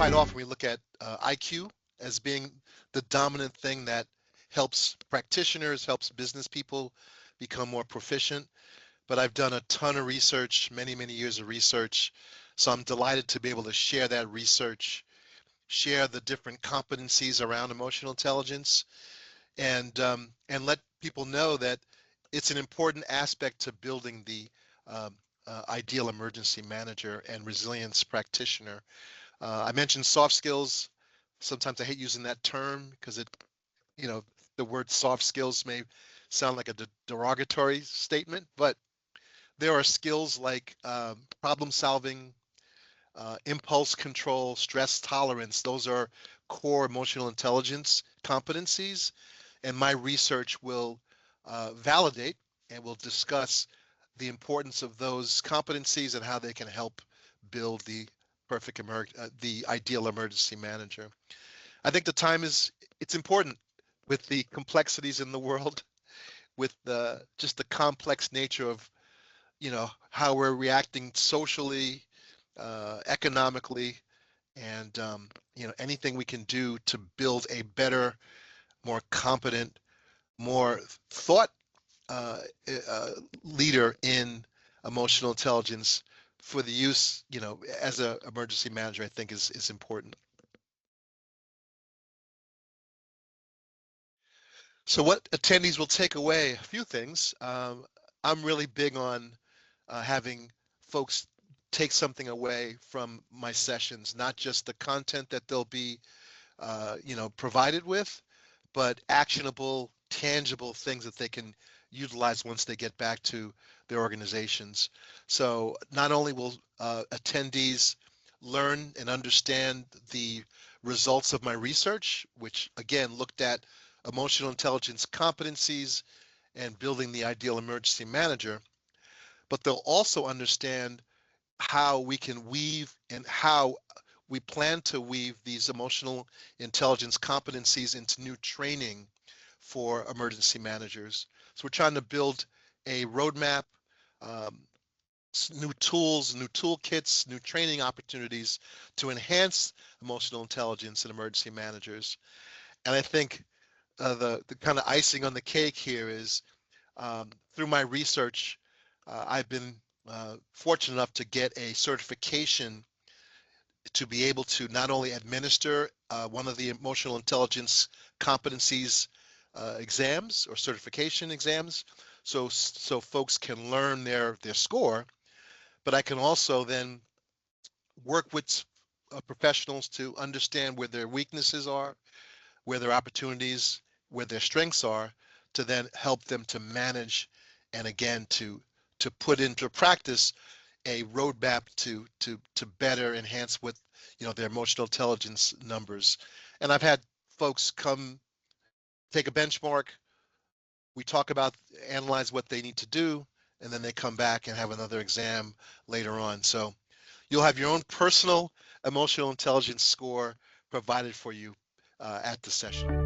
quite often we look at IQ as being the dominant thing that helps practitioners, helps business people become more proficient. But I've done a ton of research, many, many years of research. So I'm delighted to be able to share that research, share the different competencies around emotional intelligence, and let people know that it's an important aspect to building the ideal emergency manager and resilience practitioner. I mentioned soft skills. Sometimes I hate using that term because the word soft skills may sound like a derogatory statement, but there are skills like problem solving, impulse control, stress tolerance. Those are core emotional intelligence competencies, and my research will validate and will discuss the importance of those competencies and how they can help build the the ideal emergency manager. I think it's important with the complexities in the world, with just the complex nature of how we're reacting socially, economically, and anything we can do to build a better, more competent, more thought leader in emotional intelligence for the use, as an emergency manager, I think is important. So what attendees will take away, a few things. I'm really big on having folks take something away from my sessions, not just the content that they'll be, provided with, but actionable, tangible things that they can utilize once they get back to their organizations. So not only will attendees learn and understand the results of my research, which again looked at emotional intelligence competencies and building the ideal emergency manager, but they'll also understand how we can weave and how we plan to weave these emotional intelligence competencies into new training for emergency managers. So we're trying to build a roadmap, new tools, new toolkits, new training opportunities to enhance emotional intelligence in emergency managers. And I think the kind of icing on the cake here is through my research, I've been fortunate enough to get a certification to be able to not only administer one of the emotional intelligence competencies exams or certification exams, so folks can learn their score, but I can also then work with professionals to understand where their weaknesses are, where their opportunities, where their strengths are, to then help them to manage and again to put into practice a roadmap to better enhance what their emotional intelligence numbers. And I've had folks come take a benchmark, we talk about, analyze what they need to do, and then they come back and have another exam later on. So you'll have your own personal emotional intelligence score provided for you at the session.